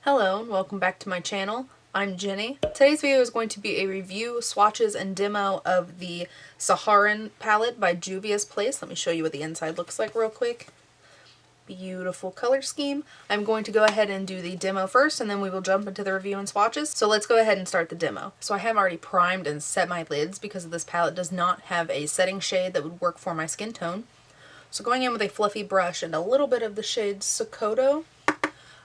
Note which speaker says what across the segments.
Speaker 1: Hello and welcome back to my channel. I'm Jenny. Today's video is going to be a review, swatches, and demo of the Saharan palette by Juvia's Place. Let me show you what the inside looks like real quick. Beautiful color scheme. I'm going to go ahead and do the demo first and then we will jump into the review and swatches. So let's go ahead and start the demo. So I have already primed and set my lids because this palette does not have a setting shade that would work for my skin tone. So going in with a fluffy brush and a little bit of the shade Sokoto,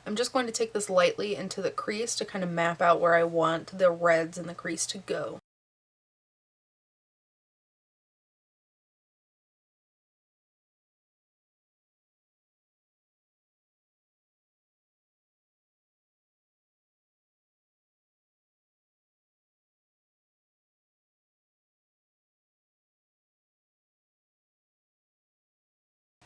Speaker 1: I'm just going to take this lightly into the crease to kind of map out where I want the reds in the crease to go.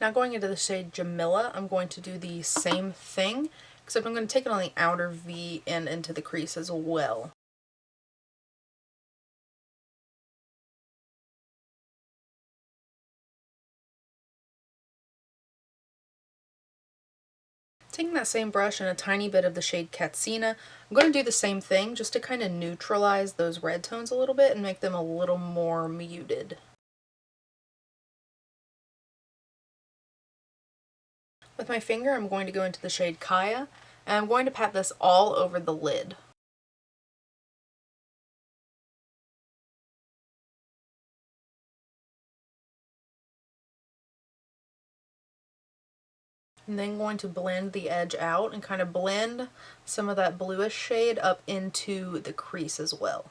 Speaker 1: Now going into the shade Jamila, I'm going to do the same thing, except I'm going to take it on the outer V and into the crease as well. Taking that same brush and a tiny bit of the shade Katsina, I'm going to do the same thing just to kind of neutralize those red tones a little bit and make them a little more muted. With my finger, I'm going to go into the shade Kaya, and I'm going to pat this all over the lid. And then going to blend the edge out and kind of blend some of that bluish shade up into the crease as well.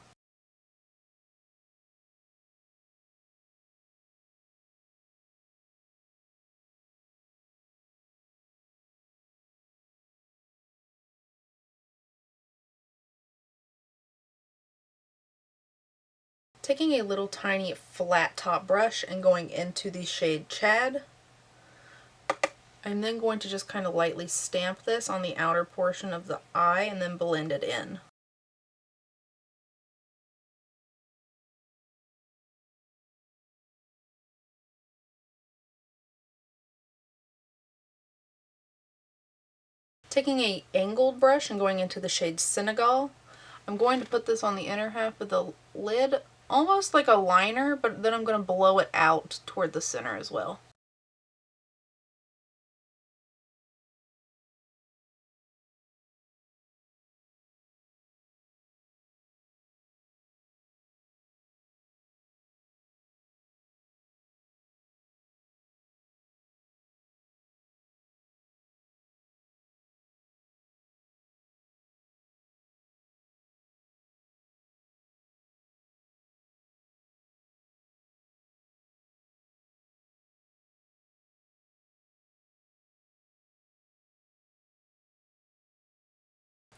Speaker 1: Taking a little tiny flat top brush and going into the shade Chad, I'm then going to just kind of lightly stamp this on the outer portion of the eye and then blend it in. Taking a angled brush and going into the shade Senegal, I'm going to put this on the inner half of the lid, almost like a liner, but then I'm going to blow it out toward the center as well.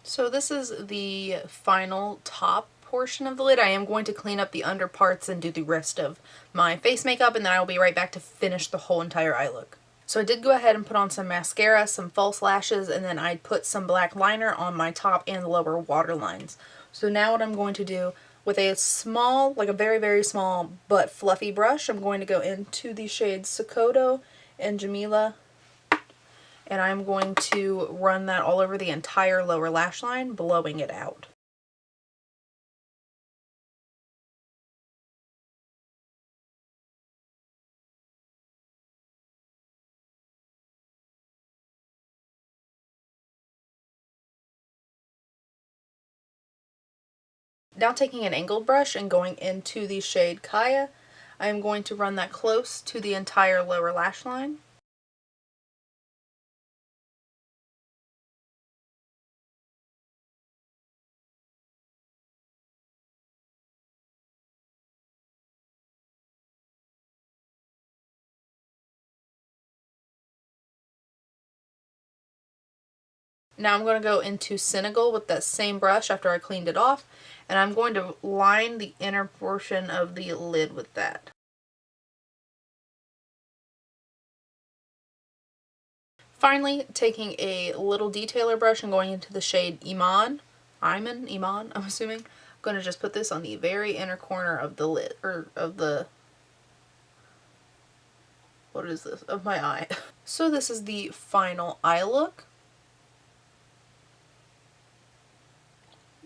Speaker 1: So this is the final top portion of the lid. I am going to clean up the under parts and do the rest of my face makeup, and then I will be right back to finish the whole entire eye look. So I did go ahead and put on some mascara, some false lashes, and then I put some black liner on my top and lower waterlines. So now what I'm going to do with a small, like a very, very small but fluffy brush, I'm going to go into the shades Sokoto and Jamila, and I'm going to run that all over the entire lower lash line, blowing it out. Now taking an angled brush and going into the shade Kaya, I am going to run that close to the entire lower lash line. Now I'm going to go into Senegal with that same brush after I cleaned it off, and I'm going to line the inner portion of the lid with that. Finally, taking a little detailer brush and going into the shade Iman, I'm assuming. I'm going to just put this on the very inner corner of the lid, or of the, what is this, of my eye. So this is the final eye look.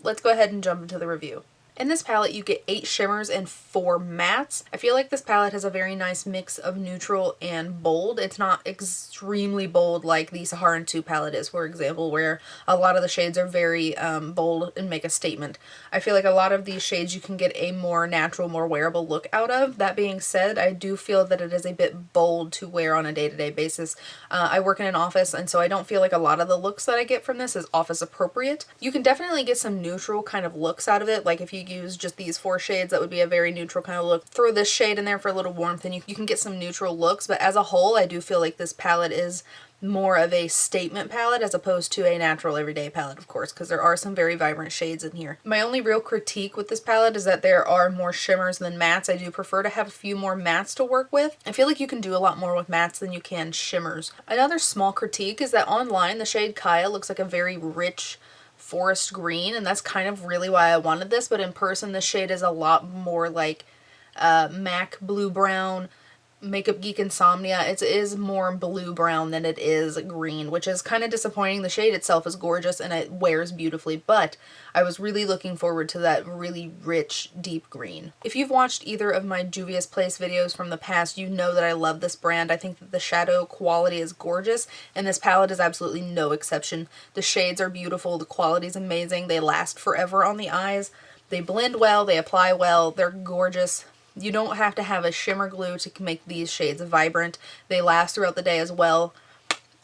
Speaker 1: let's go ahead and jump into the review. In this palette, you get 8 shimmers and 4 mattes. I feel like this palette has a very nice mix of neutral and bold. It's not extremely bold like the Saharan 2 palette is, for example, where a lot of the shades are very bold and make a statement. I feel like a lot of these shades you can get a more natural, more wearable look out of. That being said, I do feel that it is a bit bold to wear on a day-to-day basis. I work in an office, and so I don't feel like a lot of the looks that I get from this is office appropriate. You can definitely get some neutral kind of looks out of it, like if you use just these 4 shades, that would be a very neutral kind of look. Throw this shade in there for a little warmth and you can get some neutral looks, but as a whole I do feel like this palette is more of a statement palette as opposed to a natural everyday palette, of course, because there are some very vibrant shades in here. My only real critique with this palette is that there are more shimmers than mattes. I do prefer to have a few more mattes to work with. I feel like you can do a lot more with mattes than you can shimmers. Another small critique is that online the shade Kaya looks like a very rich forest green, and that's kind of really why I wanted this, but in person the shade is a lot more like MAC blue brown, Makeup Geek Insomnia. It is more blue brown than it is green, which is kind of disappointing. The shade itself is gorgeous and it wears beautifully, but I was really looking forward to that really rich deep green. If you've watched either of my Juvia's Place videos from the past, you know that I love this brand. I think that the shadow quality is gorgeous, and this palette is absolutely no exception. The shades are beautiful, the quality is amazing, they last forever on the eyes, they blend well, they apply well, they're gorgeous. You don't have to have a shimmer glue to make these shades vibrant. They last throughout the day as well.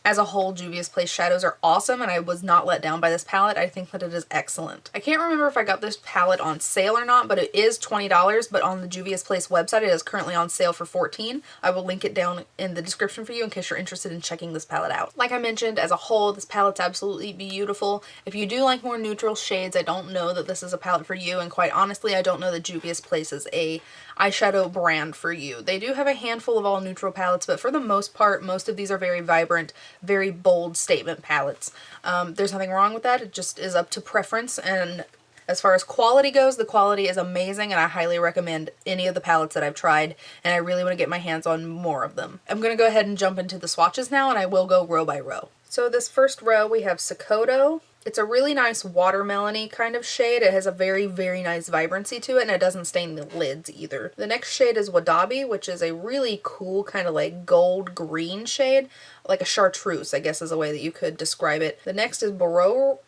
Speaker 1: As a whole, Juvia's Place shadows are awesome, and I was not let down by this palette. I think that it is excellent. I can't remember if I got this palette on sale or not, but it is $20, but on the Juvia's Place website it is currently on sale for $14. I will link it down in the description for you in case you're interested in checking this palette out. Like I mentioned, as a whole, this palette's absolutely beautiful. If you do like more neutral shades, I don't know that this is a palette for you, and quite honestly, I don't know that Juvia's Place is a eyeshadow brand for you. They do have a handful of all neutral palettes, but for the most part, most of these are very vibrant, very bold statement palettes. There's nothing wrong with that. It just is up to preference, and as far as quality goes, the quality is amazing, and I highly recommend any of the palettes that I've tried, and I really want to get my hands on more of them. I'm going to go ahead and jump into the swatches now, and I will go row by row. So this first row we have Sokoto. It's a really nice watermelon-y kind of shade. It has a very, very nice vibrancy to it, and it doesn't stain the lids either. The next shade is Wadabi, which is a really cool kind of like gold green shade, like a chartreuse, I guess is a way that you could describe it. The next is Bororo.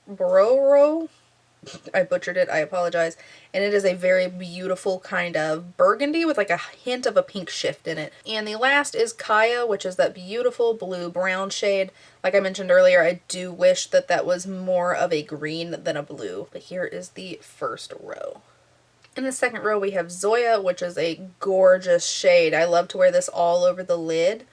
Speaker 1: I butchered it, I apologize. And it is a very beautiful kind of burgundy with like a hint of a pink shift in it. And the last is Kaya, which is that beautiful blue-brown shade. Like I mentioned earlier, I do wish that that was more of a green than a blue. But here is the first row. In the second row we have Zoya, which is a gorgeous shade. I love to wear this all over the lid.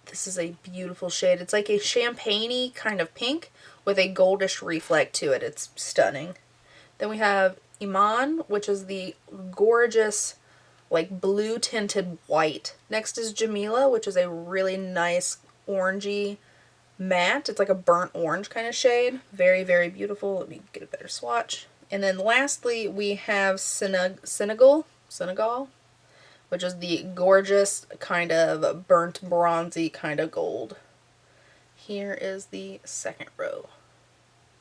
Speaker 1: This is a beautiful shade. It's like a champagne-y kind of pink with a goldish reflect to it. It's stunning. Then we have Iman, which is the gorgeous like blue tinted white. Next is Jamila, which is a really nice orangey matte. It's like a burnt orange kind of shade. Very, very beautiful. Let me get a better swatch. And then lastly we have Senegal, which is the gorgeous kind of burnt bronzy kind of gold. Here is the second row.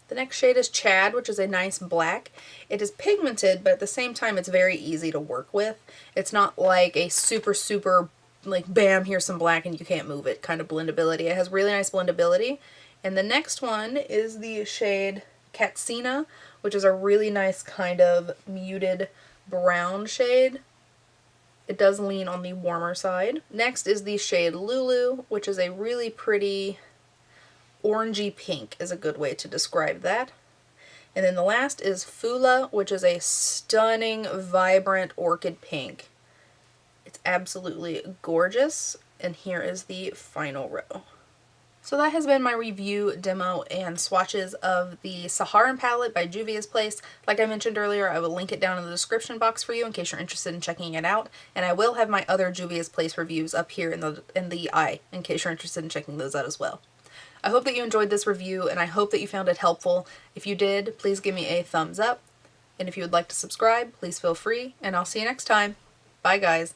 Speaker 1: The next shade is Chad, which is a nice black. It is pigmented, but at the same time it's very easy to work with. It's not like a super, super, like bam, here's some black and you can't move it kind of blendability. It has really nice blendability. And the next one is the shade Katsina, which is a really nice kind of muted brown shade. It does lean on the warmer side. Next is the shade Lulu, which is a really pretty orangey pink is a good way to describe that. And then the last is Fula, which is a stunning, vibrant orchid pink. It's absolutely gorgeous. And here is the final row. So that has been my review, demo, and swatches of the Saharan palette by Juvia's Place. Like I mentioned earlier, I will link it down in the description box for you in case you're interested in checking it out. And I will have my other Juvia's Place reviews up here in the eye in case you're interested in checking those out as well. I hope that you enjoyed this review, and I hope that you found it helpful. If you did, please give me a thumbs up. And if you would like to subscribe, please feel free, and I'll see you next time. Bye, guys.